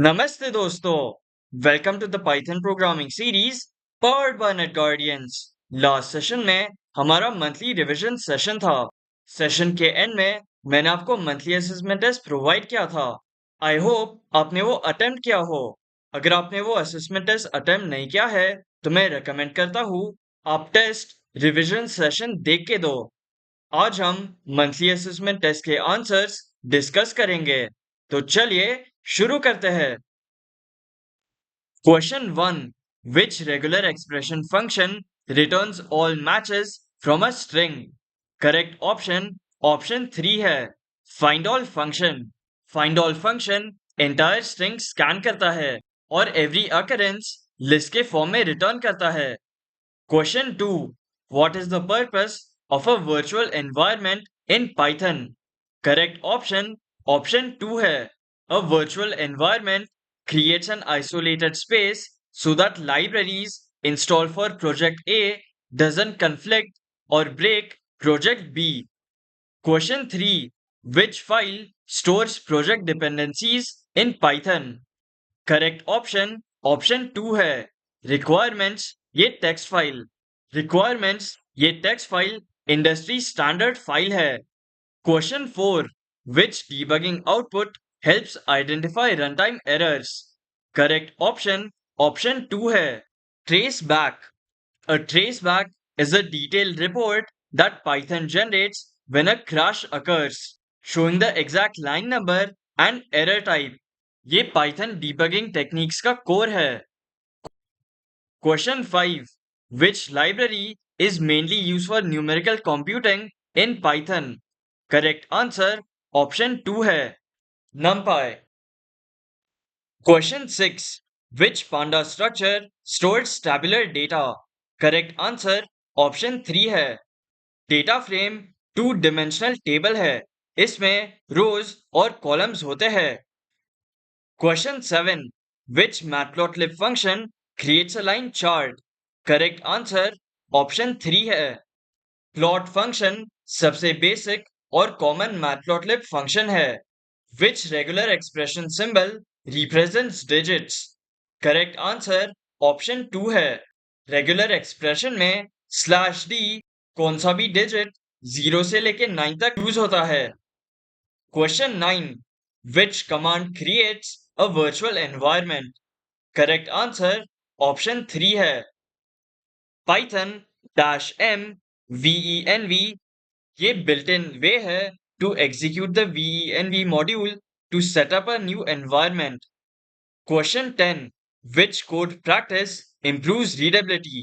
नमस्ते दोस्तों, welcome to the Python programming series powered by Net Guardians. Last session में हमारा मंथली रिवीजन सेशन था। सेशन के एंड में मैंने आपको मंथली असेसमेंट टेस्ट प्रोवाइड किया था। आई होप आपने वो अटेम्प्ट किया हो। अगर आपने वो असेसमेंट टेस्ट अटेम्प्ट नहीं किया है तो मैं रेकमेंड करता हूँ आप टेस्ट रिवीजन सेशन देख के दो। आज हम मंथली असेसमेंट टेस्ट के आंसर्स डिस्कस करेंगे, तो चलिए शुरू करते हैं। Question 1. Which regular expression function returns all matches from a string? Correct option option 3 है find all function. Find all function entire string scan करता है और every occurrence list के फॉर्म में रिटर्न करता है। Question 2. What is the purpose of a virtual environment in Python? Correct option 2 है a virtual environment creates an isolated space so that libraries installed for project A doesn't conflict or break project B. Question 3. Which file stores project dependencies in Python? Correct option 2 है requirements. ये text file requirements ये text file industry standard file है। Question 4. Which debugging output helps identify run time errors? Correct option 2 है trace back. A traceback is a detailed report that Python generates when a crash occurs, showing the exact line number and error type. ये Python debugging techniques का core है। Question 5. Which library is mainly used for numerical computing in Python? Correct answer option 2 है NumPy. Question 6. Which Panda structure stores tabular data? Correct answer option 3 है data frame two dimensional table है। इसमें rows और columns होते हैं। Question 7. Which matplotlib function creates a line chart? Correct answer option 3 है plot function सबसे basic और common matplotlib function है। Which regular expression symbol represents digits? Correct answer option 2 है रेगुलर एक्सप्रेशन में स्लैश डी कौन सा भी डिजिट 0 से लेके 9 तक यूज होता है। Question 9. Which command creates a virtual environment? Correct answer option 3 है पाइथन डैश एम venv। ये built in वे है to execute the venv module to set up a new environment. Question 10. Which code practice improves readability?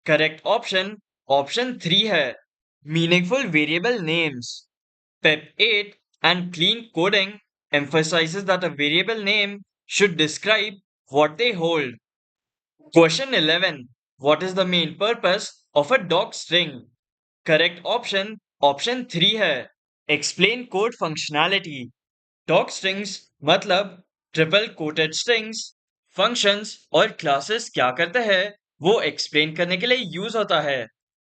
Correct option 3 है meaningful variable names. PEP 8 and clean coding emphasizes that a variable name should describe what they hold. Question 11. What is the main purpose of a doc string? Correct option 3 है explain code functionality. Doc strings मतलब triple coated strings functions और classes क्या करते हैं वो explain करने के लिए यूज होता है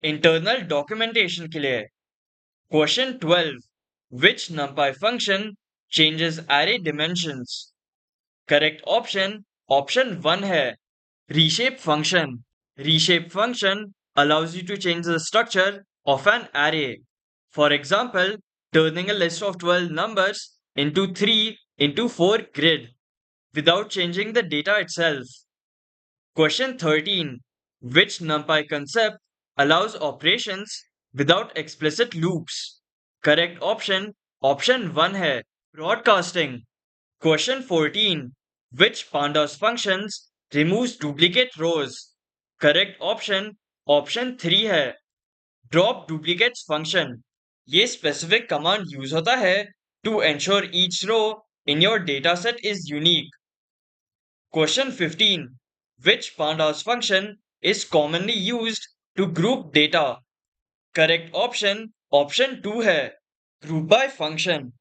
इंटरनल डॉक्यूमेंटेशन के लिए। Question 12. Which numpy function changes array dimensions? Correct option 1 है reshape function. Reshape function allows you to change the structure of an array. For example, turning a list of 12 numbers into 3 into 4 grid without changing the data itself. Question 13. Which NumPy concept allows operations without explicit loops? Correct option 1 है broadcasting. Question 14. Which pandas functions removes duplicate rows? Correct option 3 है drop duplicates function. ये specific command use होता है to ensure each row in your dataset is unique. Question 15. Which pandas function is commonly used to group data? Correct option 2 है group by function.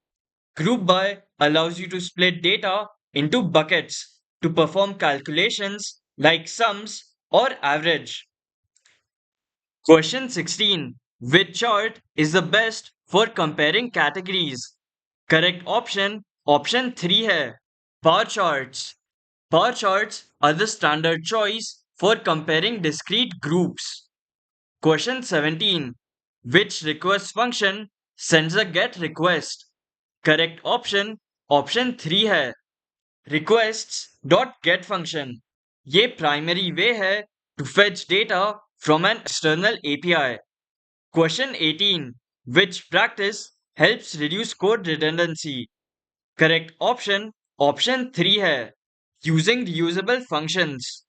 Group by allows you to split data into buckets to perform calculations like sums or average. Question 16. Which chart is the best for comparing categories? Correct option 3 है Bar charts. Bar charts are the standard choice for comparing discrete groups. Question 17. Which request function sends a get request? Correct option option 3 है requests dot get function. ये primary way है to fetch data from an external API. Question 18. Which practice helps reduce code redundancy? Correct option option 3 है using reusable functions.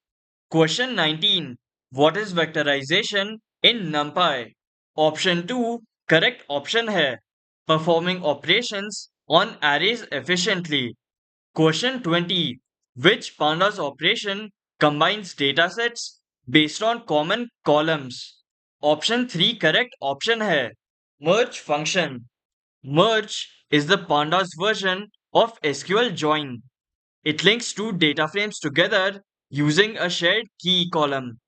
Question 19. What is vectorization in NumPy? Option 2 correct option है performing operations on arrays efficiently. Question 20. Which pandas operation combines datasets based on common columns? Option 3 correct option है merge function. Merge is the pandas version of SQL join. It links two data frames together using a shared key column.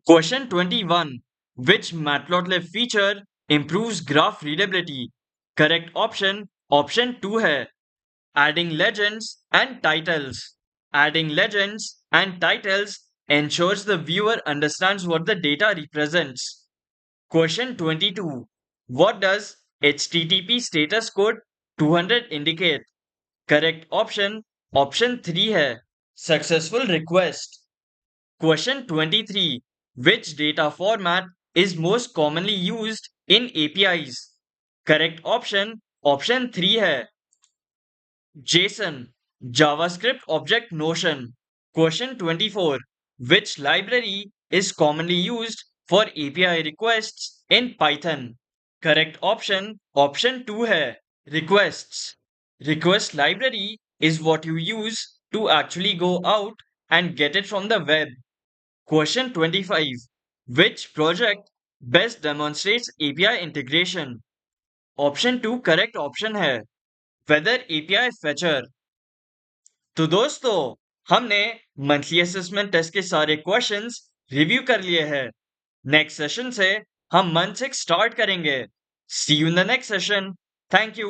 Question 21. Which matplotlib feature improves graph readability? Correct option option 2 है adding legends and titles. Adding legends and titles ensures the viewer understands what the data represents. Question 22. What does HTTP status code 200 indicate? Correct option option 3 है successful request. Question 23. Which data format is most commonly used in APIs? Correct option option 3 है JSON, JavaScript Object Notion. Question 24. Which library is commonly used for API requests in Python? Correct option option 2 है requests. Request library is what you use to actually go out and get it from the web. Question 25. Which project best demonstrates API integration? Option 2 correct option है Weather API Fetcher. तो दोस्तों हमने monthly assessment test के सारे questions review कर लिए हैं। Next session से हम मंथ 6 स्टार्ट करेंगे। See you in the next session. Thank you.